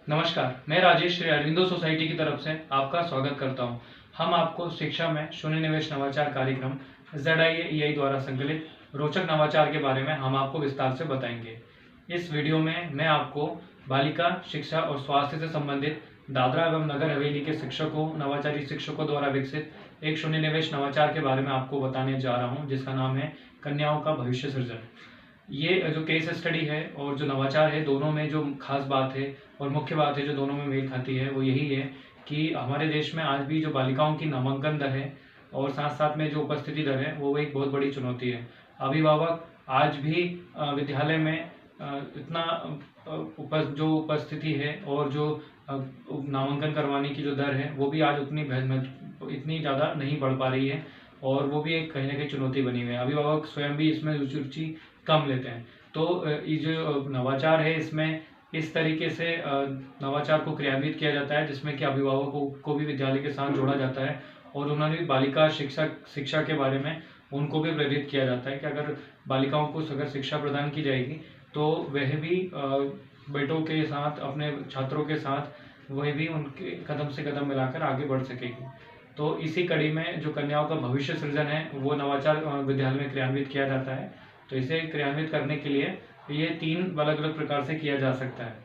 नमस्कार, मैं राजेश श्री अरविंदो सोसाइटी की तरफ से आपका स्वागत करता हूं। हम आपको शिक्षा में शून्य निवेश नवाचार कार्यक्रम ZIA द्वारा संकलित रोचक नवाचार के बारे में हम आपको विस्तार से बताएंगे। इस वीडियो में मैं आपको बालिका शिक्षा और स्वास्थ्य से संबंधित दादरा एवं नगर हवेली के शिक्षकों, नवाचारी शिक्षकों द्वारा विकसित एक शून्य निवेश नवाचार के बारे में आपको बताने जा रहा हूँ, जिसका नाम है कन्याओं का भविष्य सृजन। ये जो केस स्टडी है और जो नवाचार है, दोनों में जो खास बात है और मुख्य बात है जो दोनों में मेल खाती है, वो यही है कि हमारे देश में आज भी जो बालिकाओं की नामांकन दर है और साथ साथ में जो उपस्थिति दर है, वो एक बहुत बड़ी चुनौती है। अभिभावक आज भी विद्यालय में इतना जो उपस्थिति है और जो नामांकन करवाने की जो दर है, वो भी आज इतनी ज़्यादा नहीं बढ़ पा रही है और वो भी एक कहीं ना कहीं चुनौती बनी हुई है। अभिभावक स्वयं भी इसमें रुचि कम लेते हैं। तो ये जो नवाचार है, इसमें इस तरीके से नवाचार को क्रियान्वित किया जाता है जिसमें कि अभिभावकों को भी विद्यालय के साथ जोड़ा जाता है और उन्होंने भी बालिका शिक्षा के बारे में उनको भी प्रेरित किया जाता है कि अगर बालिकाओं को अगर शिक्षा प्रदान की जाएगी तो वह भी बेटों के साथ, अपने छात्रों के साथ वह भी उनके कदम से कदम मिलाकर आगे बढ़ सकेगी। तो इसी कड़ी में जो कन्याओं का भविष्य सृजन है, वो नवाचार विद्यालय में क्रियान्वित किया जाता है। तो इसे क्रियान्वित करने के लिए ये 3 अलग अलग प्रकार से किया जा सकता है।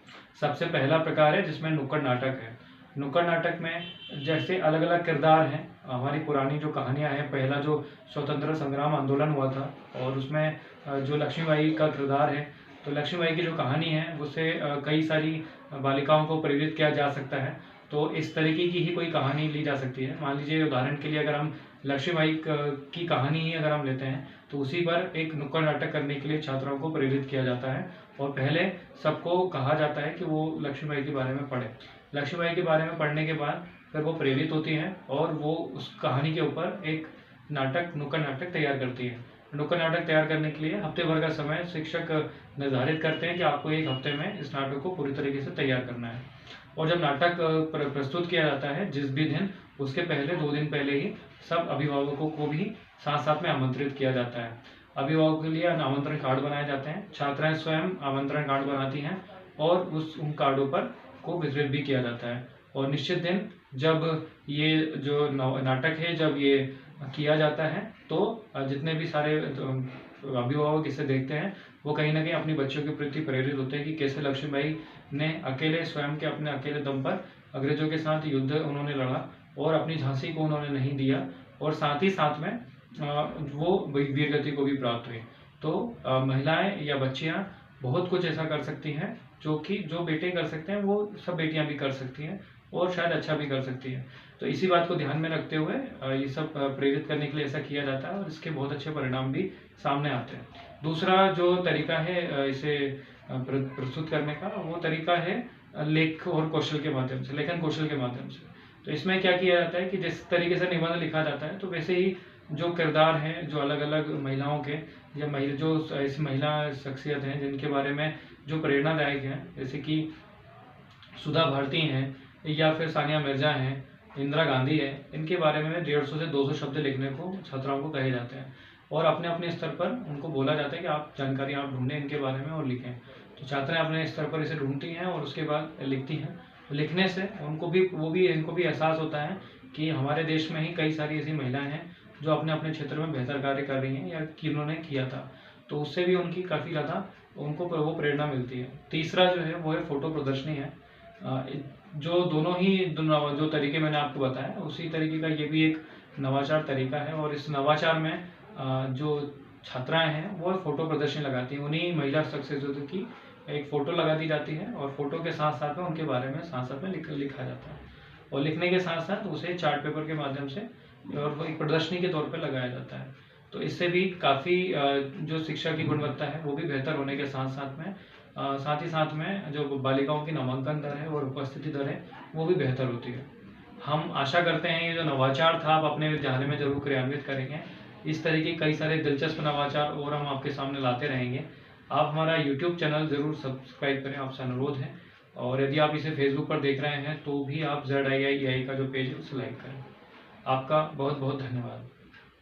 सबसे पहला प्रकार है जिसमें नुक्कड़ नाटक है। नुक्कड़ नाटक में जैसे अलग अलग किरदार हैं, हमारी पुरानी जो कहानियां हैं, पहला जो स्वतंत्र संग्राम आंदोलन हुआ था और उसमें जो लक्ष्मीबाई का किरदार है, तो लक्ष्मीबाई की जो कहानी है उससे कई सारी बालिकाओं को प्रेरित किया जा सकता है। तो इस तरीके की ही कोई कहानी ली जा सकती है। मान लीजिए उदाहरण के लिए अगर हम लक्ष्मीबाई की कहानी ही अगर हम लेते हैं तो उसी पर एक नुक्कड़ नाटक करने के लिए छात्राओं को प्रेरित किया जाता है और पहले सबको कहा जाता है कि वो लक्ष्मीबाई के बारे में पढ़े। लक्ष्मीबाई के बारे में पढ़ने के बाद फिर वो प्रेरित होती हैं और वो उस कहानी के ऊपर एक नुक्कड़ नाटक तैयार करती है। नुक्कड़ नाटक तैयार करने के लिए हफ्ते भर का समय शिक्षक निर्धारित करते हैं कि आपको एक हफ्ते में इस नाटक को पूरी तरीके से तैयार करना है। और जब नाटक प्रस्तुत किया जाता है जिस भी दिन, उसके पहले 2 दिन पहले ही सब अभिभावकों को भी साथ साथ में आमंत्रित किया जाता है। अभिभावकों के लिए आमंत्रण कार्ड बनाए जाते हैं। छात्राएं स्वयं आमंत्रण कार्ड बनाती हैं और उन कार्डों पर को वितरित भी किया जाता है। और निश्चित दिन जब ये जो नाटक है, जब ये किया जाता है, तो जितने भी सारे अभिभावक इसे देखते हैं, वो कहीं ना कहीं अपनी बच्चों के प्रति प्रेरित होते हैं कि कैसे लक्ष्मीबाई ने अकेले स्वयं के अपने अकेले दम पर अंग्रेजों के साथ युद्ध उन्होंने लड़ा और अपनी झांसी को उन्होंने नहीं दिया और साथ ही साथ में वो वीर गति को भी प्राप्त हुई। तो महिलाएं या बच्चियां बहुत कुछ ऐसा कर सकती हैं जो बेटे कर सकते हैं, वो सब बेटियां भी कर सकती हैं और शायद अच्छा भी कर सकती हैं। तो इसी बात को ध्यान में रखते हुए ये सब प्रेरित करने के लिए ऐसा किया जाता है और इसके बहुत अच्छे परिणाम भी सामने आते हैं। दूसरा जो तरीका है इसे प्रस्तुत करने का, वो तरीका है लेखन कौशल के माध्यम से। तो इसमें क्या किया जाता है कि जिस तरीके से निबंध लिखा जाता है, तो वैसे ही जो किरदार हैं, जो अलग अलग महिलाओं के या जो ऐसी महिला शख्सियत हैं जिनके बारे में जो प्रेरणादायक हैं, जैसे कि सुधा भारती हैं या फिर सानिया मिर्जा हैं, इंदिरा गांधी है, इनके बारे में 150 से 200 शब्द लिखने को छात्राओं को कहे जाते हैं और अपने अपने स्तर पर उनको बोला जाता है कि आप जानकारी ढूंढें इनके बारे में और लिखें। तो छात्राएं अपने स्तर पर इसे ढूंढती हैं और उसके बाद लिखती हैं। लिखने से इनको भी एहसास होता है कि हमारे देश में ही कई सारी ऐसी महिलाएं हैं जो अपने अपने क्षेत्र में बेहतर कार्य कर रही हैं या किन्होंने किया था। तो उससे भी उनकी काफ़ी ज़्यादा उनको वो प्रेरणा मिलती है। तीसरा जो है वो है फोटो प्रदर्शनी है। जो दोनों ही जो तरीके मैंने आपको बताया, उसी तरीके का ये भी एक नवाचार तरीका है और इस नवाचार में जो छात्राएं हैं वो फोटो प्रदर्शनी लगाती हैं। उन्हीं महिला शख्सियतों की एक फ़ोटो लगा दी जाती है और फोटो के साथ साथ में उनके बारे में साथ साथ में लिखा जाता है और लिखने के साथ साथ उसे चार्ट पेपर के माध्यम से और वो एक प्रदर्शनी के तौर पर लगाया जाता है। तो इससे भी काफ़ी जो शिक्षा की गुणवत्ता है वो भी बेहतर होने के साथ ही साथ में जो बालिकाओं की नामांकन दर है और उपस्थिति दर है वो भी बेहतर होती है। हम आशा करते हैं ये जो नवाचार था आप अपने विद्यालय में जरूर क्रियान्वित करेंगे। इस तरह के कई सारे दिलचस्प नवाचार और हम आपके सामने लाते रहेंगे। आप हमारा यूट्यूब चैनल ज़रूर सब्सक्राइब करें, आपसे अनुरोध है। और यदि आप इसे फेसबुक पर देख रहे हैं तो भी आप ZIA का जो पेज है उसे लाइक करें। आपका बहुत बहुत धन्यवाद।